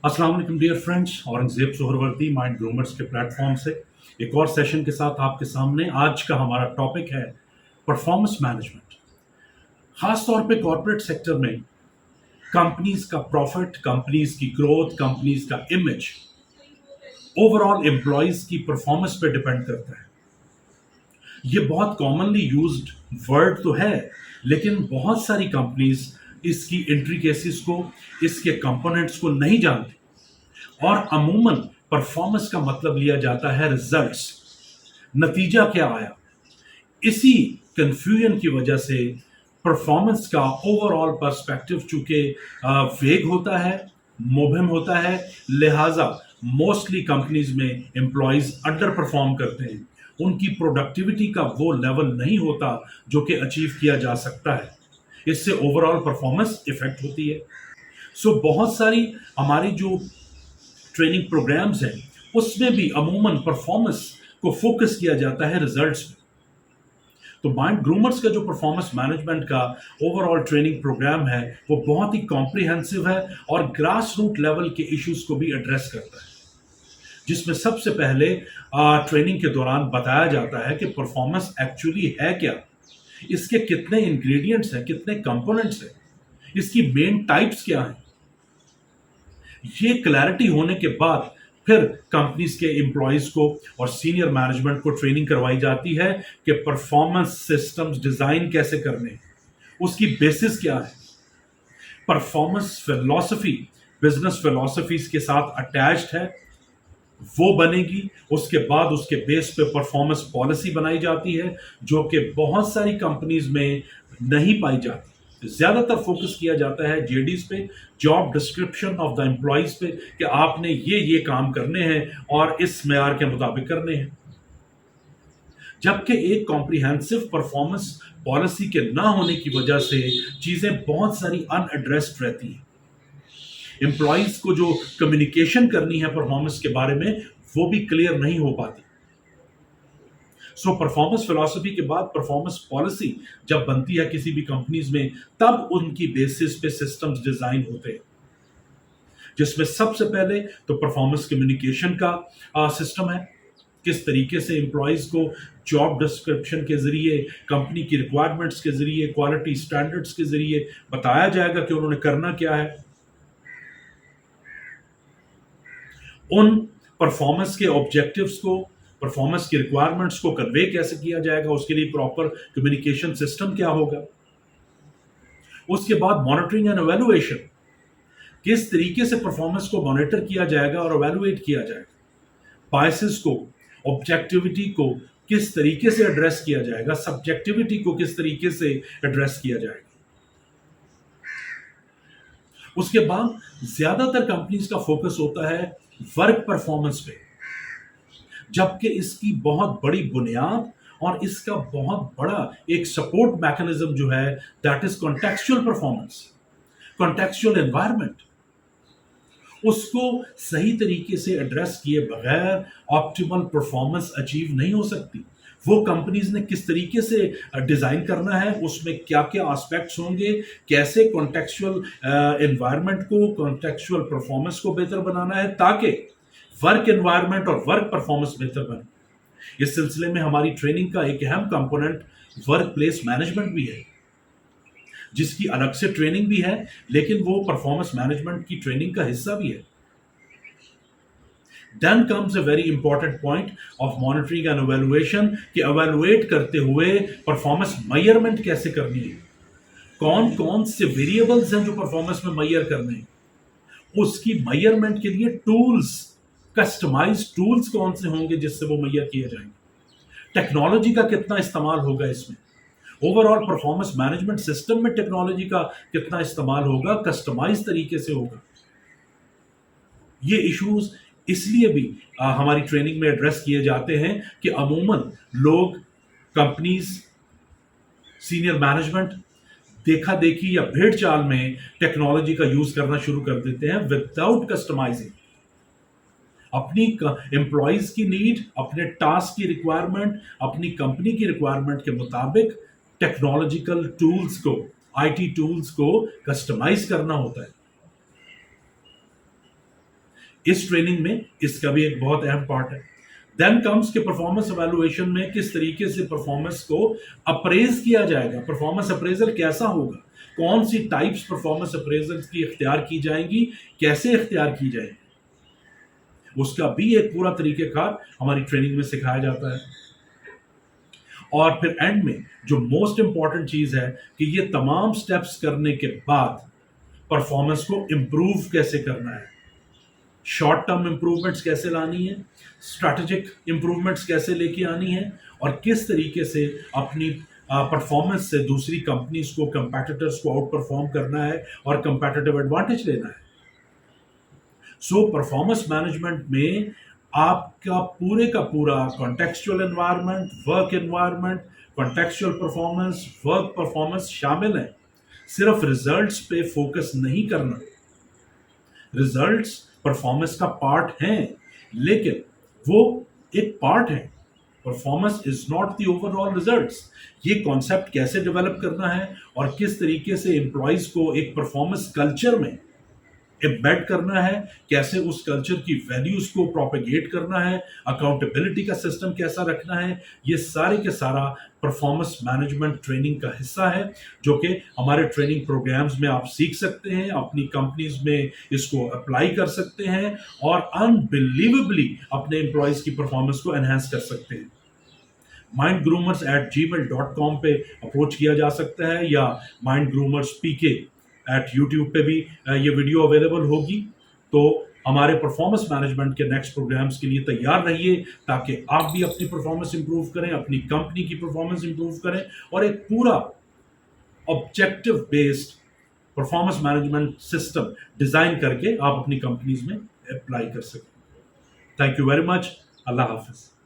अस्सलाम वालेकुम dear friends, Aurangzeb Suhrawardy mind groomers के प्लेटफॉर्म से एक और सेशन के साथ आपके सामने। आज का हमारा टॉपिक है परफॉर्मेंस मैनेजमेंट। खास तौर पे कॉर्पोरेट सेक्टर में कंपनीज का प्रॉफिट, कंपनीज की ग्रोथ, कंपनीज का इमेज ओवरऑल एम्प्लॉयज की परफॉर्मेंस पे डिपेंड करता है। ये बहुत कॉमनली यूज्ड वर्ड तो है, लेकिन बहुत सारी कंपनीज इसकी इंट्रिकेसीज को, इसके कंपोनेंट्स को नहीं जानती और अमूमन परफॉर्मेंस का मतलब लिया जाता है रिजल्ट्स, नतीजा क्या आया। इसी कंफ्यूजन की वजह से परफॉर्मेंस का ओवरऑल पर्सपेक्टिव चूंकि वेग होता है, मुबहम होता है, लिहाजा मोस्टली कंपनीज में एम्प्लॉयज अंडर परफॉर्म करते हैं। उनकी प्रोडक्टिविटी का वो लेवल नहीं होता जो कि अचीव किया जा सकता है। इससे ओवरऑल परफॉर्मेंस इफेक्ट होती है। बहुत सारी हमारी जो ट्रेनिंग प्रोग्राम्स हैं उसमें भी अमूमन परफॉर्मेंस को फोकस किया जाता है रिजल्ट्स पे। तो माइंड ग्रूमर्स का जो परफॉर्मेंस मैनेजमेंट का ओवरऑल ट्रेनिंग प्रोग्राम है वो बहुत ही कॉम्प्रिहेंसिव है और ग्रास रूट लेवल के इश्यूज को भी एड्रेस करता है, जिसमें सबसे पहले ट्रेनिंग के दौरान बताया जाता है कि परफॉर्मेंस एक्चुअली है क्या, इसके कितने इंग्रेडिएंट्स हैं, कितने कंपोनेंट्स हैं, इसकी मेन टाइप्स क्या हैं। ये क्लैरिटी होने के बाद फिर कंपनीज के एम्प्लॉयज को और सीनियर मैनेजमेंट को ट्रेनिंग करवाई जाती है कि परफॉर्मेंस सिस्टम्स डिजाइन कैसे करने हैं, उसकी बेसिस क्या है। परफॉर्मेंस फिलॉसफी बिजनेस फिलॉसफीज के साथ अटैच्ड है, वो बनेगी। उसके बाद उसके बेस पे परफॉर्मेंस पॉलिसी बनाई जाती है जो कि बहुत सारी कंपनीज में नहीं पाई जाती। ज्यादातर फोकस किया जाता है जेडीज पे, job description of the employees पे, कि आपने ये काम करने हैं और इस मेयार के मुताबिक करने हैं। जबकि एक कॉम्प्रिहेंसिव परफॉर्मेंस पॉलिसी के ना होने की वजह से चीजें बहुत सारी अनएड्रेस्ड रहती हैं। एम्प्लॉयज को जो कम्युनिकेशन करनी है परफॉर्मेंस के बारे में वो भी क्लियर नहीं हो पाती। परफॉर्मेंस फिलॉसफी के बाद परफॉर्मेंस पॉलिसी जब बनती है किसी भी कंपनीज में, तब उनकी बेसिस पे सिस्टम्स डिजाइन होते हैं, जिसमें सबसे पहले तो परफॉर्मेंस कम्युनिकेशन का सिस्टम है। किस तरीके से एम्प्लॉयज को जॉब डिस्क्रिप्शन के जरिए, कंपनी की रिक्वायरमेंट्स के जरिए, क्वालिटी स्टैंडर्ड्स के जरिए बताया जाएगा कि उन्होंने करना क्या है। उन परफॉर्मेंस के ऑब्जेक्टिव्स को, परफॉर्मेंस की रिक्वायरमेंट्स को कन्वे कैसे किया जाएगा, उसके लिए प्रॉपर कम्युनिकेशन सिस्टम क्या होगा। उसके बाद मॉनिटरिंग एंड एवेलुएशन, किस तरीके से परफॉर्मेंस को मॉनिटर किया जाएगा और एवेलुएट किया जाएगा। बायसेस को, ऑब्जेक्टिविटी को किस तरीके से एड्रेस किया जाएगा, सब्जेक्टिविटी को किस तरीके से एड्रेस किया जाएगा। उसके बाद ज्यादातर कंपनीज का फोकस होता है वर्क परफॉर्मेंस पे, जबकि इसकी बहुत बड़ी बुनियाद और इसका बहुत बड़ा एक सपोर्ट मैकेनिज्म जो है that is contextual performance, contextual environment. उसको सही तरीके से एड्रेस किए बगैर ऑप्टिमल परफॉर्मेंस अचीव नहीं हो सकती। वो कंपनीज ने किस तरीके से डिजाइन करना है, उसमें क्या क्या एस्पेक्ट्स होंगे, कैसे कॉन्टेक्चुअल एनवायरनमेंट को, कॉन्टेक्चुअल परफॉर्मेंस को बेहतर बनाना है ताकि वर्क एनवायरनमेंट और वर्क परफॉर्मेंस बेहतर बने। इस सिलसिले में हमारी ट्रेनिंग का एक अहम कंपोनेंट वर्क प्लेस मैनेजमेंट भी है, जिसकी अलग से ट्रेनिंग भी है, लेकिन वो परफॉर्मेंस मैनेजमेंट की ट्रेनिंग का हिस्सा भी है। Then comes a very important point of monitoring and evaluation, कि एवेलुएट करते हुए परफॉर्मेंस मेजरमेंट कैसे करनी है, कौन कौन से वेरिएबल्स हैं जो परफॉर्मेंस में मेजर करने हैं, उसकी मेजरमेंट के लिए टूल्स, कस्टमाइज टूल्स कौन से होंगे जिससे वो मेजर किए जाएंगे, टेक्नोलॉजी का कितना इस्तेमाल होगा इसमें, ओवरऑल परफॉर्मेंस मैनेजमेंट सिस्टम में टेक्नोलॉजी का कितना इस्तेमाल होगा, कस्टमाइज तरीके से होगा। ये इश्यूज इसलिए भी हमारी ट्रेनिंग में एड्रेस किए जाते हैं कि अमूमन लोग, कंपनीज, सीनियर मैनेजमेंट देखा देखी या भेड़ चाल में टेक्नोलॉजी का यूज करना शुरू कर देते हैं विदाउट कस्टमाइजिंग। अपनी एम्प्लॉयज की नीड, अपने टास्क की रिक्वायरमेंट, अपनी कंपनी की रिक्वायरमेंट के मुताबिक टेक्नोलॉजिकल टूल्स को, आईटी टूल्स को कस्टमाइज करना होता है। इस ट्रेनिंग में इसका भी एक बहुत अहम पार्ट है। देन कम्स के परफॉर्मेंस एवेलुएशन में किस तरीके से परफॉर्मेंस को अप्रेज किया जाएगा, परफॉर्मेंस अप्रेजल कैसा होगा, कौन सी टाइप्स परफॉर्मेंस अप्रेजल की इख्तियार की जाएंगी, कैसे इख्तियार की जाएंगी, उसका भी एक पूरा तरीकेकार हमारी ट्रेनिंग में सिखाया जाता है। और फिर एंड में जो मोस्ट इंपॉर्टेंट चीज है कि ये तमाम स्टेप्स करने के बाद परफॉर्मेंस को इंप्रूव कैसे करना है, शॉर्ट टर्म इंप्रूवमेंट्स कैसे लानी है, स्ट्रैटेजिक इंप्रूवमेंट्स कैसे लेके आनी है, और किस तरीके से अपनी परफॉर्मेंस से दूसरी कंपनीज को, कंपेटिटर्स को आउट परफॉर्म करना है और कंपेटिटिव एडवांटेज लेना है। सो परफॉर्मेंस मैनेजमेंट में आपका पूरे का पूरा contextual environment, work environment, contextual performance, work performance शामिल है। सिर्फ रिजल्ट्स पे फोकस नहीं करना। रिजल्ट्स परफॉर्मेंस का पार्ट हैं, लेकिन वो एक पार्ट है। Performance is not the overall results. ये कॉन्सेप्ट कैसे डेवलप करना है और किस तरीके से एम्प्लॉयज को एक परफॉर्मेंस कल्चर में एम्बेड करना है, कैसे उस कल्चर की वैल्यूज को प्रोपेगेट करना है, अकाउंटेबिलिटी का सिस्टम कैसा रखना है, ये सारे के सारा परफॉर्मेंस मैनेजमेंट ट्रेनिंग का हिस्सा है, जो कि हमारे ट्रेनिंग प्रोग्राम्स में आप सीख सकते हैं, अपनी कंपनीज में इसको अप्लाई कर सकते हैं और अनबिलीवेबली अपने एम्प्लॉयज की परफॉर्मेंस को एनहांस कर सकते हैं। mindgroomers@gmail.com पे अप्रोच किया जा सकता है, या mindgroomerspk@YouTube पे भी ये वीडियो अवेलेबल होगी। तो हमारे परफॉर्मेंस मैनेजमेंट के नेक्स्ट प्रोग्राम्स के लिए तैयार रहिए, ताकि आप भी अपनी परफॉर्मेंस इंप्रूव करें, अपनी कंपनी की परफॉर्मेंस इंप्रूव करें और एक पूरा objective based performance management system design करके आप अपनी कंपनीज में अप्लाई कर सकें। Thank you very much. Allah Hafiz.